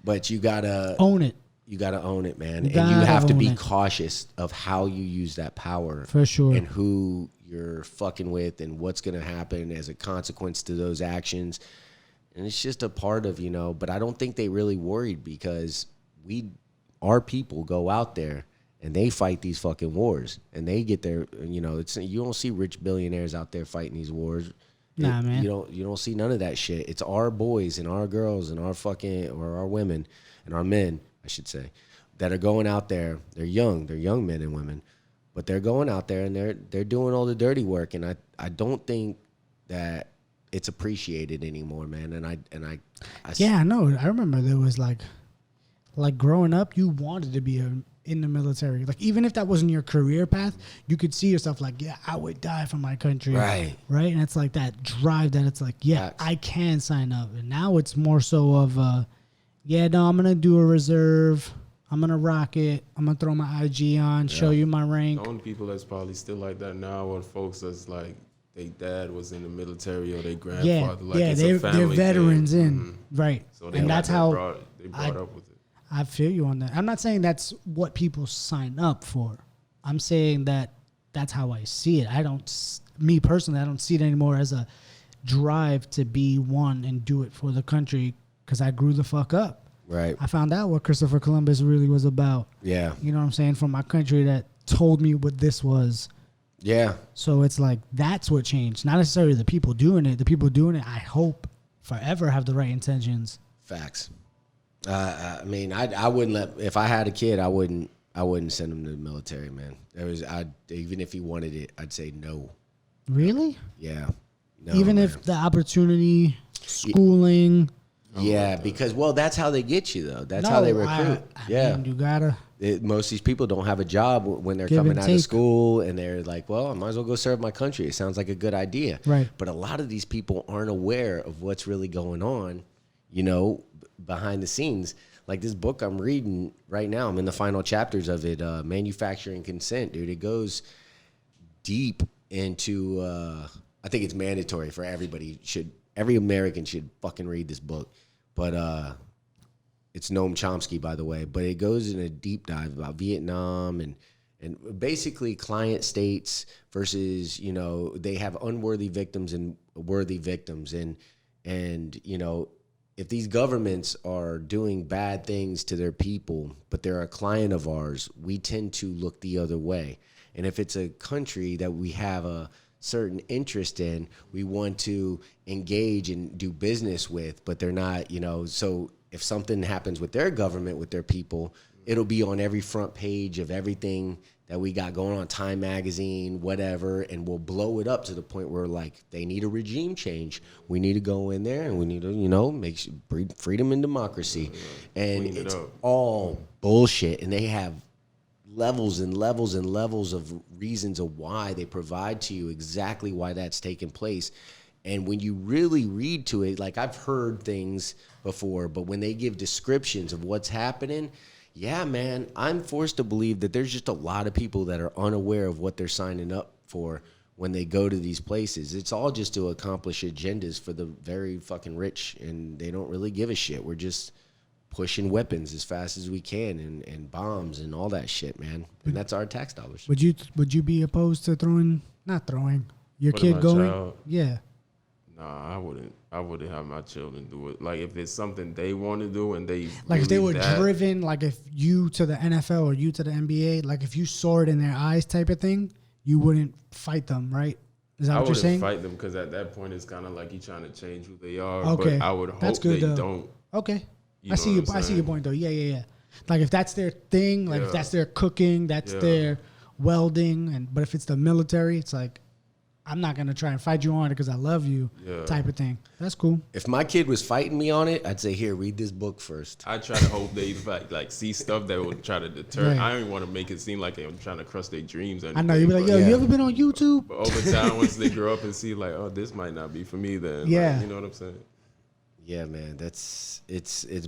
but you gotta
own it.
You gotta own it, man. And you have to be cautious of how you use that power.
For sure.
And who you're fucking with and what's gonna happen as a consequence to those actions. And it's just a part of, but I don't think they really worried because our people go out there and they fight these fucking wars, and they get their, you know, it's, you don't see rich billionaires out there fighting these wars.
Nah, man.
You don't see none of that shit. It's our boys and our girls and our fucking, or our women and our men, I should say, that are going out there. They're young men and women, but they're going out there and they're doing all the dirty work. And I don't think that it's appreciated anymore, man. And I
yeah, I know. I remember there was like growing up, you wanted to be in the military. Like, even if that wasn't your career path, you could see yourself like, yeah, I would die for my country. Right. And it's like that drive that it's like, yeah, I can sign up. And now it's more so of, yeah, no, I'm going to do a reserve. I'm going to rock it. I'm going to throw my IG on, show you my rank.
The only people that's probably still like that now are folks that's like, their dad was in the military or their grandfather.
They're veterans
thing.
Right.
So
and that's how
they brought up with it.
I feel you on that. I'm not saying that's what people sign up for. I'm saying that that's how I see it. Me personally, I don't see it anymore as a drive to be one and do it for the country because I grew the fuck up.
Right.
I found out what Christopher Columbus really was about. Yeah. You know what I'm saying? From my country that told me what this was. Yeah. So it's like that's what changed. Not necessarily the people doing it. The people doing it, I hope, forever have the right intentions.
Facts. I mean, I wouldn't if I had a kid, I wouldn't send him to the military, man. Even if he wanted it, I'd say no.
Really?
Yeah.
No, even if the opportunity, schooling.
Yeah, because that's how they get you though. That's how they recruit.
I mean, you gotta.
Most of these people don't have a job when they're coming out of school, and they're like, well, I might as well go serve my country. It sounds like a good idea. Right. But a lot of these people aren't aware of what's really going on, you know, behind the scenes. Like this book I'm reading right now, I'm in the final chapters of it, Manufacturing Consent, dude. It goes deep into, I think it's mandatory for everybody. Every American should fucking read this book. But it's Noam Chomsky, by the way. But it goes in a deep dive about Vietnam and basically client states versus, you know, they have unworthy victims and worthy victims. And you know, if these governments are doing bad things to their people, but they're a client of ours, we tend to look the other way. And if it's a country that we have a certain interest in, we want to engage and do business with, but they're not, you know, so if something happens with their government, with their people, it'll be on every front page of everything that we got going on, Time Magazine, whatever, and we'll blow it up to the point where, like, they need a regime change. We need to go in there and we need to, you know, breed freedom and democracy. And it's all bullshit. And they have levels and levels and levels of reasons of why they provide to you exactly why that's taking place. And when you really read to it, like I've heard things before, but when they give descriptions of what's happening, yeah, man, I'm forced to believe that there's just a lot of people that are unaware of what they're signing up for when they go to these places. It's all just to accomplish agendas for the very fucking rich, and they don't really give a shit. We're just pushing weapons as fast as we can and bombs and all that shit, man. And that's our tax dollars.
Would you be opposed to not throwing your kid going?
Child?
Yeah.
Nah, I wouldn't have my children do it. Like if it's something they want to do and they
like if they were driven, like if you to the NFL or you to the NBA, like if you saw it in their eyes type of thing, you wouldn't fight them, right? Is that what you're saying?
I wouldn't fight them because at that point it's kind of like you're trying to change who they are.
Okay,
but I would hope they don't.
Okay, I see your point though. Yeah. Like if that's their thing, like if that's their cooking, that's their welding, but if it's the military, it's like, I'm not going to try and fight you on it because I love you type of thing. That's cool.
If my kid was fighting me on it, I'd say, here, read this book first.
I try to hope they like see stuff that would try to deter. Right. I don't want to make it seem like I'm trying to crush their dreams. Or anything,
I know. You'd be like, yo, you ever been on YouTube?
But over time, once they grow up and see like, oh, this might not be for me then.
Yeah.
Like, you know what I'm saying?
Yeah, man, it's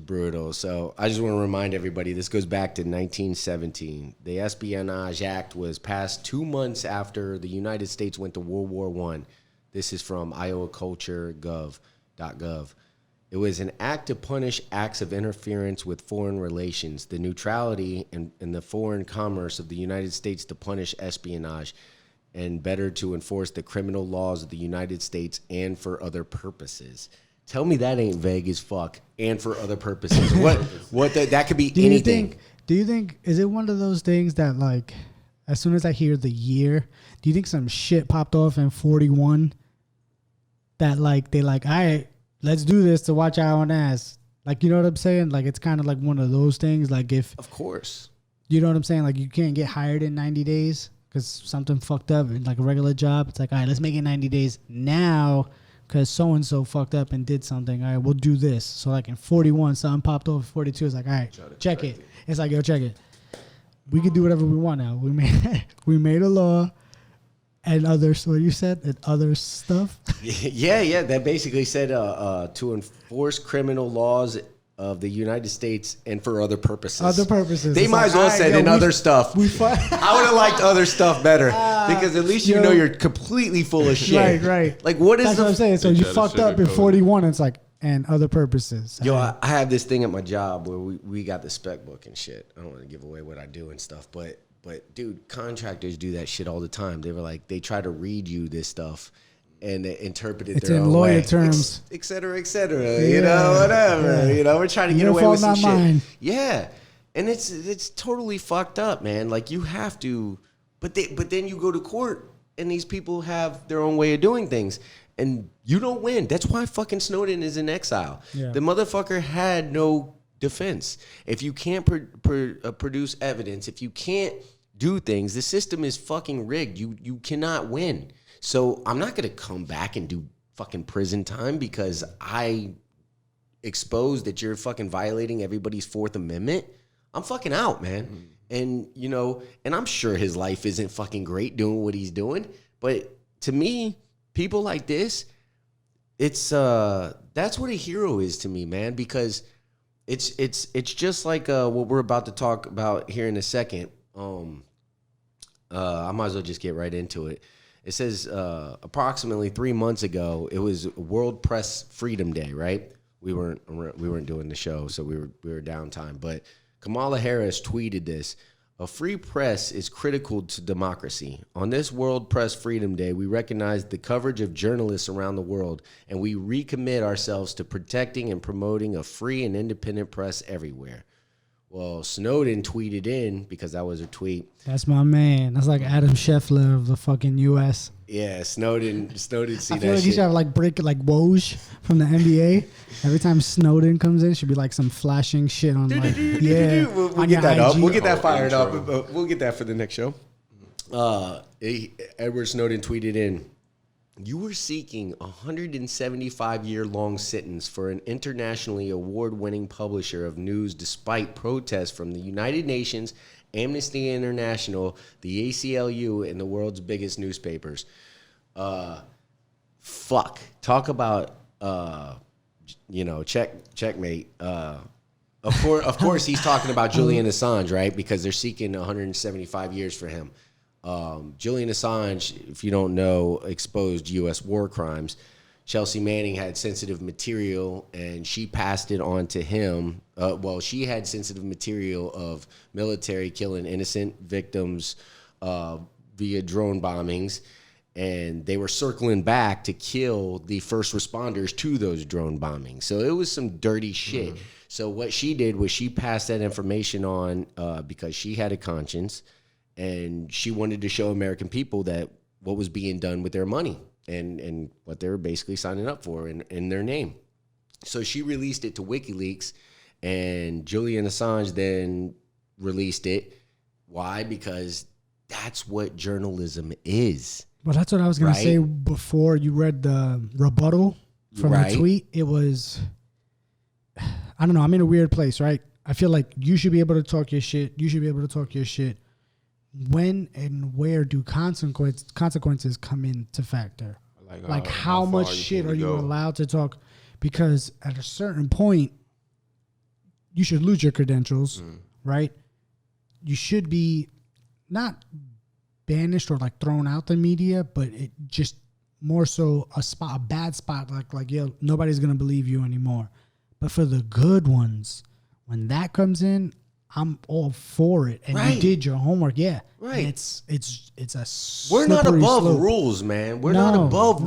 brutal. So I just want to remind everybody, this goes back to 1917. The Espionage Act was passed 2 months after the United States went to World War I. This is from iowaculture.gov. It was an act to punish acts of interference with foreign relations, the neutrality and the foreign commerce of the United States to punish espionage, and better to enforce the criminal laws of the United States and for other purposes. Tell me that ain't vague as fuck and for other purposes. What that could be
Do
anything.
you think, is it one of those things that, like, as soon as I hear the year, do you think some shit popped off in 41 that, like, they like, all right, let's do this to watch our own ass? Like, you know what I'm saying? Like, it's kind of like one of those things. Like, if,
Of course.
you know what I'm saying? Like, you can't get hired in 90 days because something fucked up in, like, a regular job. It's like, all right, let's make it 90 days now because so-and-so fucked up and did something. All right, we'll do this. So, like, in 41, something popped off. 42 is like, all right, check it. It's like, yo, check it. We can do whatever we want now. We made a law and others. What you said? And other stuff.
Yeah. That basically said to enforce criminal laws of the United States and for other purposes.
Other purposes.
They
It's
might
like,
as well
all right,
said
yo,
in other stuff.
I
I would have liked other stuff better because at least you know you're completely full of shit.
Right.
Like what is
That's what I'm saying. So
They
you
try to
fucked up in
sugarcoat it.
41. It's like, and other purposes.
Yo, I have this thing at my job where we got the spec book and shit. I don't want to give away what I do and stuff, but dude, contractors do that shit all the time. They were like, they try to read you this stuff and they interpret it
It's
their
in
own
lawyer
way.
terms.
Et cetera, you know, whatever.
Yeah.
You know, we're trying to get
Your
away
fault,
with some
not
shit.
mine.
Yeah. And it's totally fucked up, man. Like you have to, but then you go to court and these people have their own way of doing things. And you don't win. That's why fucking Snowden is in exile.
Yeah.
The motherfucker had no defense. If you can't produce evidence, if you can't do things, the system is fucking rigged. You cannot win. So I'm not going to come back and do fucking prison time because I exposed that you're fucking violating everybody's Fourth Amendment. I'm fucking out, man. Mm-hmm. And, you know, and I'm sure his life isn't fucking great doing what he's doing. But to me, people like this, it's that's what a hero is to me, man, because it's just like what we're about to talk about here in a second. I might as well just get right into it. It says approximately 3 months ago, it was World Press Freedom Day, right? We weren't doing the show, so we were downtime. But Kamala Harris tweeted this. A free press is critical to democracy. On this World Press Freedom Day, we recognize the coverage of journalists around the world, and we recommit ourselves to protecting and promoting a free and independent press everywhere. Well, Snowden tweeted in, because that was a tweet.
That's my man. That's like Adam Scheffler of the fucking U.S.
Yeah, Snowden see that shit.
I feel like he should have like break like Woj from the NBA. Every time Snowden comes in, should be like some flashing shit on like
We'll
on
get that
your
up.
IG.
We'll get that fired
intro.
up. We'll get that for the next show. Edward Snowden tweeted in, "You were seeking a 175-year-long sentence for an internationally award-winning publisher of news despite protests from the United Nations, Amnesty International, the ACLU, and the world's biggest newspapers." Fuck. Talk about, checkmate. Of course, he's talking about Julian Assange, right? Because they're seeking 175 years for him. Julian Assange, if you don't know, exposed U.S. war crimes. Chelsea Manning had sensitive material, and she passed it on to him. She had sensitive material of military killing innocent victims via drone bombings, and they were circling back to kill the first responders to those drone bombings. So it was some dirty shit. Mm-hmm. So what she did was she passed that information on because she had a conscience, and she wanted to show American people that what was being done with their money and what they were basically signing up for in their name. So she released it to WikiLeaks, and Julian Assange then released it. Why? Because that's what journalism is.
Well, that's what I was going
Right?
to say before you read the rebuttal from
Right.
the tweet. It was, I don't know, I'm in a weird place, right? I feel like you should be able to talk your shit. You should be able to talk your shit. When and where do consequences come into factor? Like how much shit are you allowed to talk? Because at a certain point, you should lose your credentials, right? You should be not banished or like thrown out the media, but it just more so a bad spot, like yo, nobody's gonna believe you anymore. But for the good ones, when that comes in, I'm all for it, and
Right.
you did your homework. Yeah,
Right.
And it's a
We're not
slippery
above
slope.
rules, man. We're not above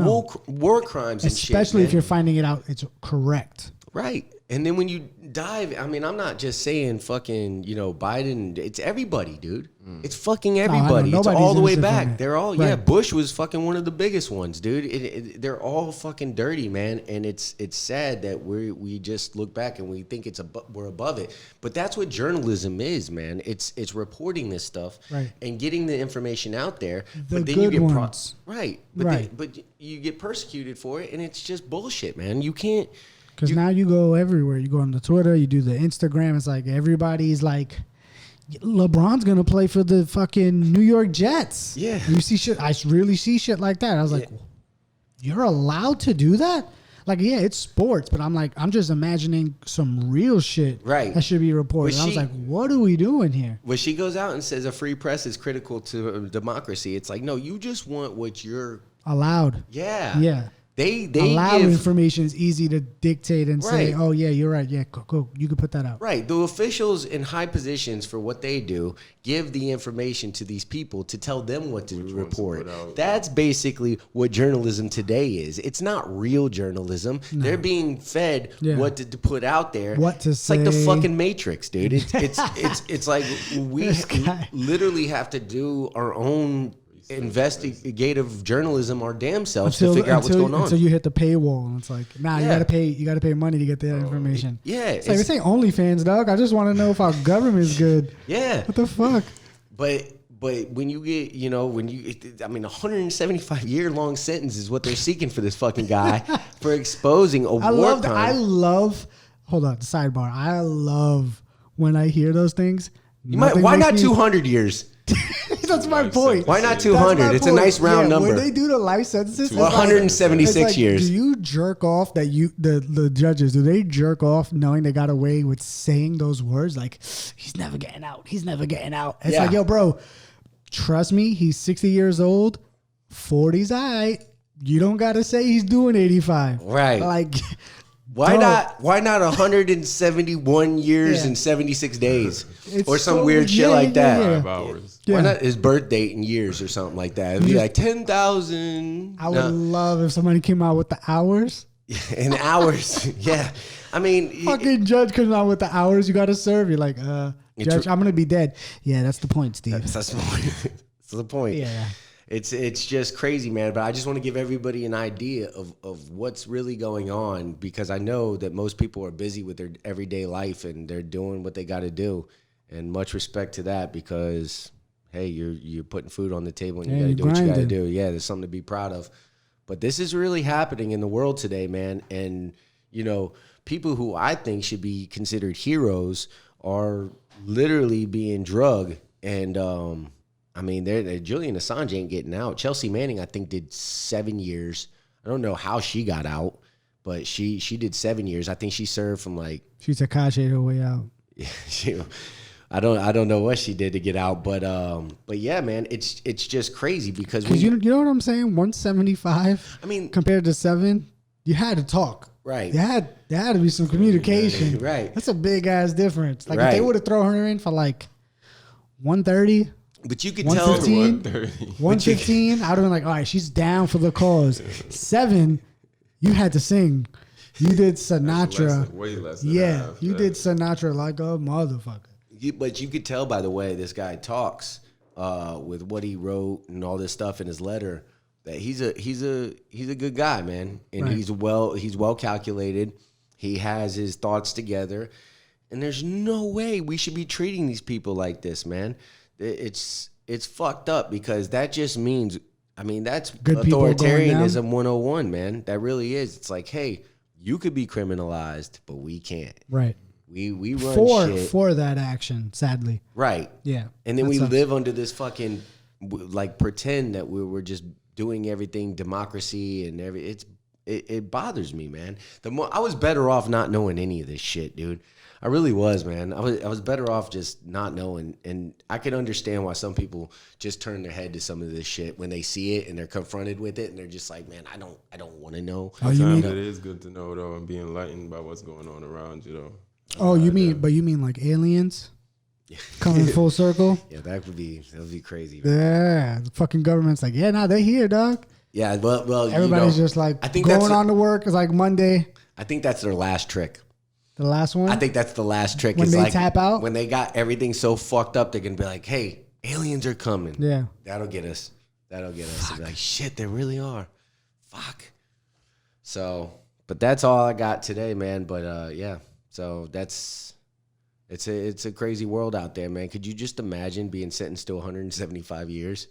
war crimes and shit.
Especially if
man.
you're finding it out, it's correct.
Right. And then when you dive, I mean, I'm not just saying fucking, Biden. It's everybody, dude. It's fucking everybody. It's
Nobody's
all the way
innocent from
back.
it.
They're all,
Right.
Bush was fucking one of the biggest ones, dude. They're all fucking dirty, man. And it's sad that we just look back and we think we're above it. But that's what journalism is, man. It's reporting this stuff
Right.
and getting the information out there.
The
but then
good
you get
ones.
right.
Right.
But you get persecuted for it, and it's just bullshit, man. You can't.
Because now you go everywhere. You go on the Twitter, you do the Instagram. It's like everybody's like, LeBron's gonna play for the fucking New York Jets.
Yeah.
You see shit. I really see shit like that. I was like, you're allowed to do that? Like, yeah, it's sports, but I'm just imagining some real shit
Right.
that should be reported. I was like, what are we doing here?
When she goes out and says a free press is critical to democracy, it's like, no, you just want what you're.
Allowed.
Yeah.
Yeah.
They
Allow
give
information is easy to dictate and say,
Right.
oh, yeah, you're right. Yeah, cool. You can put that out.
right. The officials in high positions for what they do give the information to these people to tell them what to report.
put out.
That's basically what journalism today is. It's not real journalism. They're being fed
Yeah.
what to put out there.
What to
it's like the
say.
fucking Matrix, dude. It's like we
This guy.
literally have to do our own investigative journalism our damn selves to figure out what's going on.
Until you hit the paywall, and it's like, nah,
Yeah.
you gotta pay money to get that information.
Yeah,
It's like, this ain't OnlyFans, dog. I just want to know if our government's good.
yeah.
What the fuck?
But when you get, 175-year-long sentence is what they're seeking for this fucking guy for exposing a war crime.
Hold on, sidebar. I love when I hear those things.
Why not 200 years?
That's my point.
Why not
That's
200?
my
It's a
point.
nice round
Yeah,
number.
When they do the life sentences, it's
176
it's like,
years.
Do you jerk off that the judges, do they jerk off knowing they got away with saying those words? Like, he's never getting out. He's never getting out. It's
Yeah.
like, yo, bro, trust me, he's 60 years old. 40's all right. You don't got to say he's doing 85.
Right.
Like,
Why
Dog.
Why not 171 years
Yeah.
and 76 days,
It's
or some
so-
weird shit
yeah,
like
yeah,
that?
yeah.
5 hours.
yeah.
Why not his birth date in years or something like that? It'd be like 10,000.
I would love if somebody came out with the hours.
in hours. Yeah, I mean,
Fucking judge comes out with the hours you got to serve. You're like, judge, I'm gonna be dead. Yeah, that's the point, Steve.
that's the point. That's the point.
Yeah.
It's just crazy, man. But I just want to give everybody an idea of what's really going on, because I know that most people are busy with their everyday life and they're doing what they got to do. And much respect to that, because hey, you're putting food on the table and you
Yeah,
got to
you're
do what you got to
grinding.
do. Yeah, there's something to be proud of. But this is really happening in the world today, man. And people who I think should be considered heroes are literally being drugged. And I mean, Julian Assange ain't getting out. Chelsea Manning, I think, did 7 years. I don't know how she got out, but she did 7 years. I think she served from like
She Takashi her way out.
I don't know what she did to get out, but yeah, man, it's just crazy because
Because you know what I'm saying? 175.
I mean,
compared to 7, you had to talk.
right.
There had to be some communication.
Right.
That's a big ass difference. Like if they
Right.
would have thrown her in for like 130,
But you could tell
115,
130.
115, I'd have been like, all right, she's down for the cause. 7, you had to sing. You did Sinatra.
Way less than
Yeah,
half.
you did Sinatra like a motherfucker.
But you could tell by the way this guy talks, with what he wrote and all this stuff in his letter, that he's a good guy, man, and
Right.
he's well calculated. He has his thoughts together, and there's no way we should be treating these people like this, man. It's fucked up, because that just means, I mean, that's
Good people going
authoritarianism 101, man. That really is. It's like, hey, you could be criminalized, but we can't.
Right.
We run shit.
For that action, sadly.
Right.
Yeah.
And then
that
we
sucks.
live under this fucking, like, pretend that we're just doing everything democracy and it bothers me, man. I was better off not knowing any of this shit, dude. I really was, man. I was better off just not knowing, and I can understand why some people just turn their head to some of this shit when they see it and they're confronted with it, and they're just like, man, I don't want to know.
Oh, you
Sometimes
mean?
it is good to know though and be enlightened by what's going on around you though.
Oh, you mean? But you mean like aliens? Coming full circle.
Yeah, that would be crazy.
Yeah, the fucking government's like, yeah, nah, they're here, dog.
Yeah, well,
Everybody's just like
I think
going on to work. It's like Monday.
I think that's their last trick.
The last one.
I think that's the last trick.
When
is
they
like,
tap out?
when they got everything so fucked up, they're gonna be like, "Hey, aliens are coming."
Yeah,
that'll get us. They'll be like, "Shit, they really are." Fuck. So, but that's all I got today, man. But yeah, so it's a crazy world out there, man. Could you just imagine being sentenced to 175 years?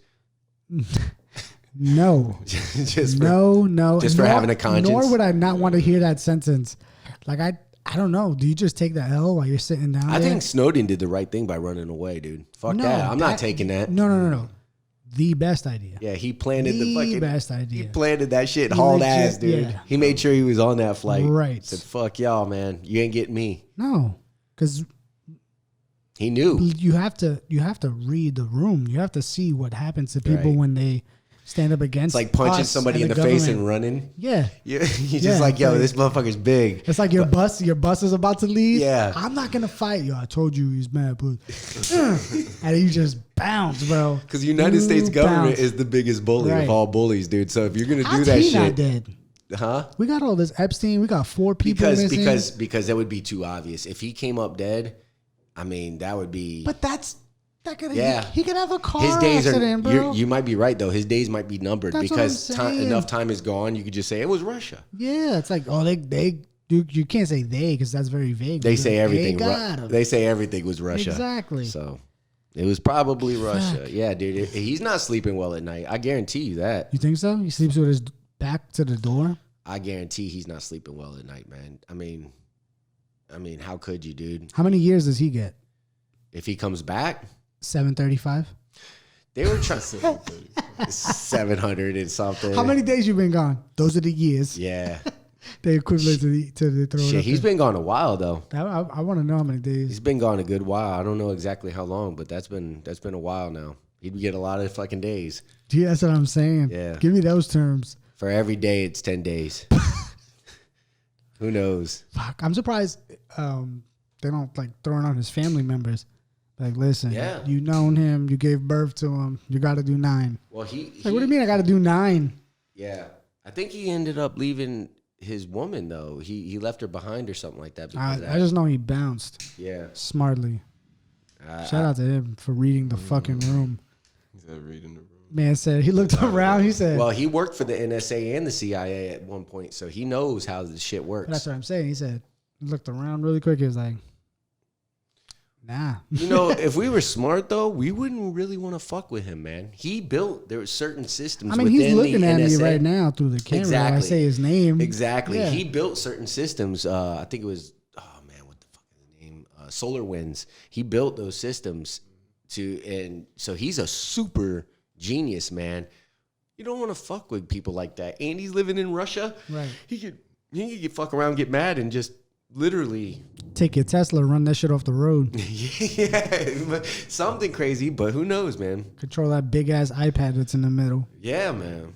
No,
just for,
no,
just for having a conscience.
Nor would I not want to hear that sentence. Like I don't know. Do you just take the L while you're sitting down?
I
there?
think Snowden did the right thing by running away, dude. Fuck that. I'm not taking that.
No. The best idea.
Yeah, he planted the fucking
best idea.
He planted that shit, hauled ass, dude.
Yeah.
He made sure he was on that flight.
Right.
Said, "Fuck y'all, man. You ain't getting me."
No, because
he knew.
You have to read the room. You have to see what happens to people when they stand up against.
It's like punching somebody in the face and running.
Yeah.
You're just like, yo, this motherfucker's big.
It's like your bus is about to leave.
Yeah.
I'm not going to fight you. I told you he's mad, but and you just bounce, bro.
Because the United States government is the biggest bully of all bullies, dude. So if you're going to do that shit.
Not dead?
Huh?
We got all this Epstein. We got 4 people missing.
Because that would be too obvious. If he came up dead, I mean, that would be.
But he could have a car
his days
accident, bro.
You might be right though. His days might be numbered because enough time is gone. You could just say it was Russia.
Yeah, it's like you can't say they because that's very vague.
They say everything. They say everything was Russia.
Exactly.
So it was probably Russia. Yeah, dude. He's not sleeping well at night. I guarantee you that.
You think so? He sleeps with his back to the door.
I guarantee he's not sleeping well at night, man. I mean, how could you, dude?
How many years does he get?
If he comes back,
735.
They were trying 700 and something.
How many days you been gone? Those are the years.
Yeah.
The equivalent to the throw.
Shit, he's been gone a while though.
I want to know how many days.
He's been gone a good while. I don't know exactly how long, but that's been a while now. He'd get a lot of fucking days.
Gee, that's what I'm saying.
Yeah.
Give me those terms.
For every day, it's 10 days. Who knows?
Fuck, I'm surprised they don't like throwing on his family members. Like, listen, you known him, you gave birth to him, you got to do 9.
Well,
what do you mean I got to do 9?
Yeah, I think he ended up leaving his woman though. He left her behind or something like that.
I just know he bounced.
Yeah,
smartly. Shout out to him for reading the fucking room.
He said reading the room.
Man said he looked around. He said,
"Well, he worked for the NSA and the CIA at one point, so he knows how this shit works."
That's what I'm saying. He said he looked around really quick. He was like, "Nah."
You know, if we were smart though, we wouldn't really want to fuck with him, man. There were certain systems.
I mean, he's looking at me right now through the camera. Exactly. I say his name.
Exactly. Yeah. He built certain systems. I think it was what the fuck is the name? SolarWinds. He built those systems and so he's a super genius, man. You don't want to fuck with people like that. And he's living in Russia.
Right.
He could fuck around, get mad, and just literally
take your Tesla, run that shit off the road.
Yeah, something crazy, but who knows, man?
Control that big ass iPad that's in the middle.
Yeah, man.